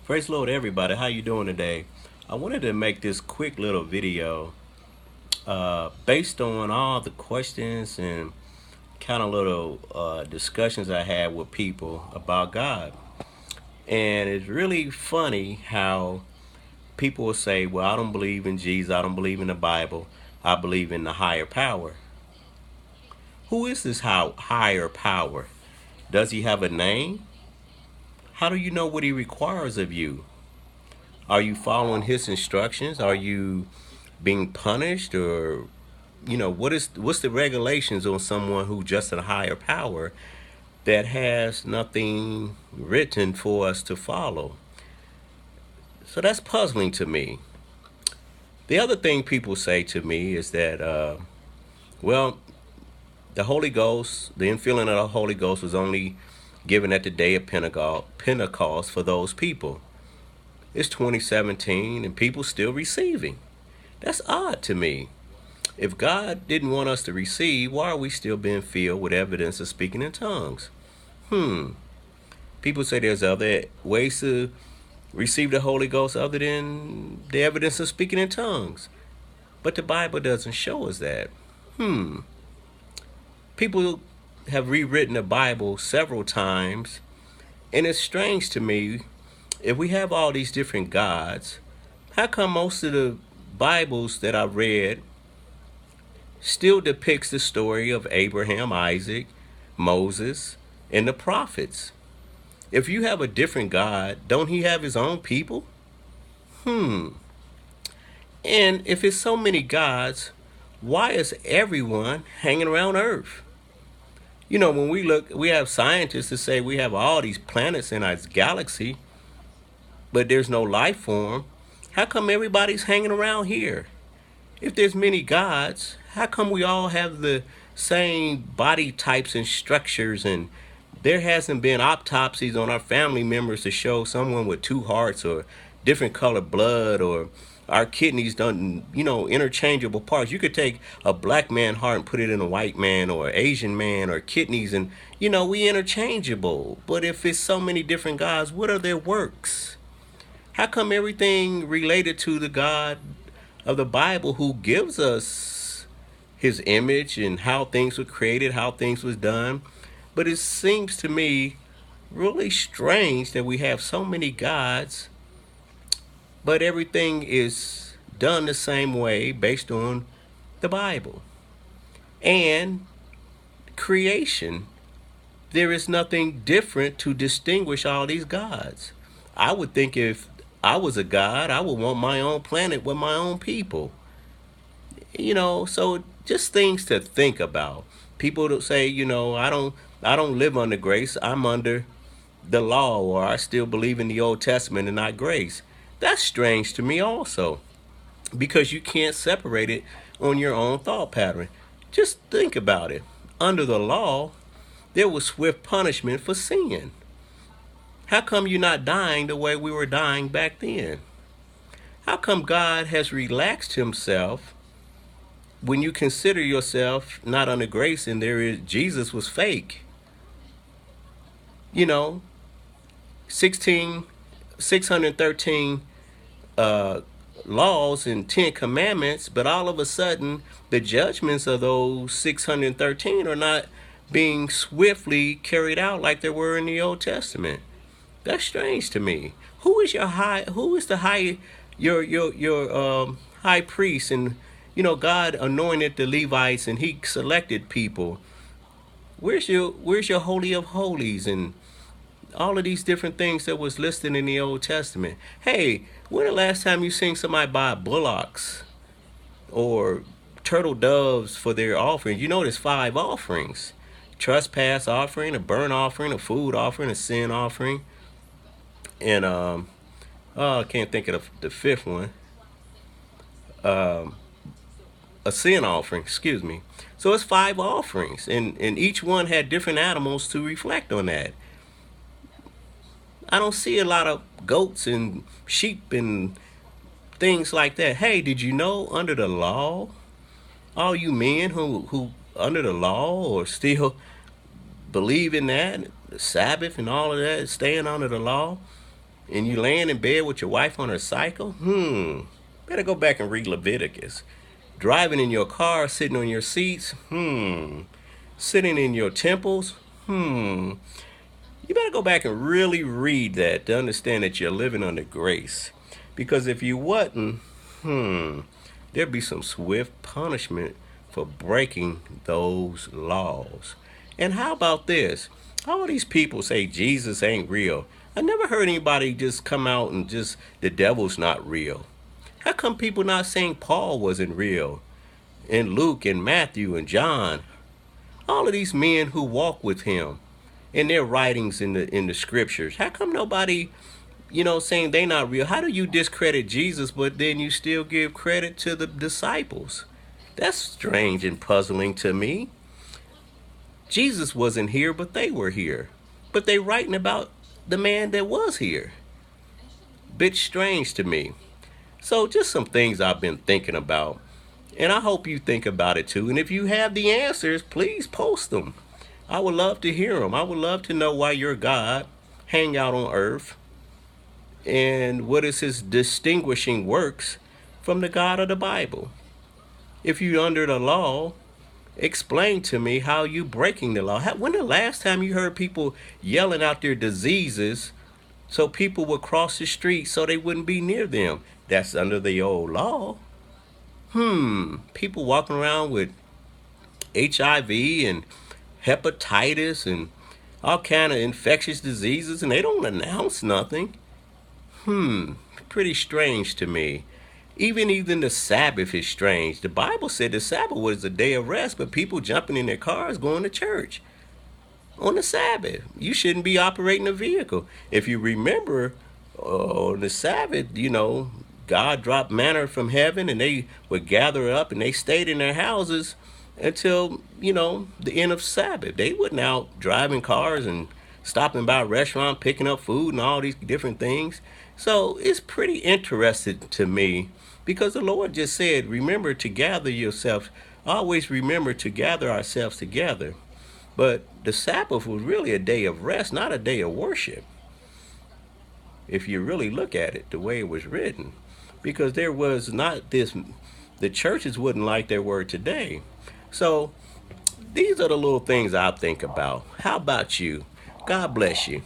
Praise the Lord, everybody. How you doing today? I wanted to make this quick little video based on all the questions and kind of little discussions I had with people about God. And it's really funny how people will say, well, I don't believe in Jesus. I don't believe in the Bible. I believe in the higher power. Who is this higher power? Does he have a name? How do you know what he requires of you? Are you following his instructions? Are you being punished, or what's the regulations on someone who just a higher power that has nothing written for us to follow? So that's puzzling to me. The other thing people say to me is that well, the Holy Ghost, the infilling of the Holy Ghost was only given at the day of Pentecost for those people. It's 2017 and people still receiving. That's odd to me. If God didn't want us to receive, why are we still being filled with evidence of speaking in tongues? People say there's other ways to receive the Holy Ghost other than the evidence of speaking in tongues. But the Bible doesn't show us that. People have rewritten the Bible several times, and it's strange to me, if we have all these different gods, how come most of the Bibles that I've read still depicts the story of Abraham, Isaac, Moses, and the prophets? If you have a different God, don't he have his own people? And if it's so many gods, why is everyone hanging around Earth? When we look, we have scientists that say we have all these planets in our galaxy, but there's no life form. How come everybody's hanging around here? If there's many gods, how come we all have the same body types and structures, and there hasn't been autopsies on our family members to show someone with two hearts or different colored blood, or our kidneys done, interchangeable parts? You could take a black man heart and put it in a white man or Asian man, or kidneys, and we interchangeable. But if it's so many different gods, what are their works? How come everything related to the God of the Bible, who gives us his image and how things were created, how things was done? But it seems to me really strange that we have so many gods, but everything is done the same way based on the Bible. And creation, there is nothing different to distinguish all these gods. I would think if I was a god, I would want my own planet with my own people. So just things to think about. People that say, I don't live under grace, I'm under the law, or I still believe in the Old Testament and not grace. That's strange to me also, because you can't separate it on your own thought pattern. Just think about it. Under the law, there was swift punishment for sin. How come you're not dying the way we were dying back then? How come God has relaxed himself when you consider yourself not under grace and Jesus was fake? 613 laws and 10 commandments, but all of a sudden the judgments of those 613 are not being swiftly carried out like they were in the Old Testament. That's strange to me. Who is the high priest? And God anointed the Levites and he selected people. Where's your holy of holies and all of these different things that was listed in the Old Testament? Hey, when the last time you seen somebody buy bullocks or turtle doves for their offerings? There's 5 offerings: trespass offering, a burnt offering, a food offering, a sin offering, and I can't think of the 5th one. A sin offering, excuse me. So it's 5 offerings, and each one had different animals to reflect on that. I don't see a lot of goats and sheep and things like that. Hey, did you know under the law, all you men who under the law or still believe in that, the Sabbath and all of that, staying under the law, and you laying in bed with your wife on her cycle? Better go back and read Leviticus. Driving in your car, sitting on your seats? Sitting in your temples? You better go back and really read that to understand that you're living under grace. Because if you wasn't, there'd be some swift punishment for breaking those laws. And how about this? All these people say Jesus ain't real. I never heard anybody just come out and just, the devil's not real. How come people not saying Paul wasn't real? And Luke and Matthew and John, all of these men who walk with him in their writings in the scriptures, how come nobody, saying they not real? How do you discredit Jesus, but then you still give credit to the disciples? That's strange and puzzling to me. Jesus wasn't here, but they were here. But they writing about the man that was here. Bit strange to me. So just some things I've been thinking about. And I hope you think about it too. And if you have the answers, please post them. I would love to hear them. I would love to know why your God hang out on earth and what is his distinguishing works from the God of the Bible. If you under the law, explain to me how you breaking the law. When the last time you heard people yelling out their diseases so people would cross the street so they wouldn't be near them? That's under the old law. People walking around with HIV and hepatitis and all kind of infectious diseases, and they don't announce nothing. Pretty strange to me. Even the Sabbath is strange. The Bible said the Sabbath was a day of rest, but people jumping in their cars going to church on the Sabbath. You shouldn't be operating a vehicle. If you remember, on the Sabbath, God dropped manna from heaven, and they would gather up, and they stayed in their houses until, the end of Sabbath. They wasn't out driving cars and stopping by a restaurant, picking up food and all these different things. So it's pretty interesting to me because the Lord just said, remember to gather yourself. Always remember to gather ourselves together. But the Sabbath was really a day of rest, not a day of worship. If you really look at it the way it was written. Because there was not this, the churches wouldn't like their word today. So these are the little things I think about. How about you? God bless you.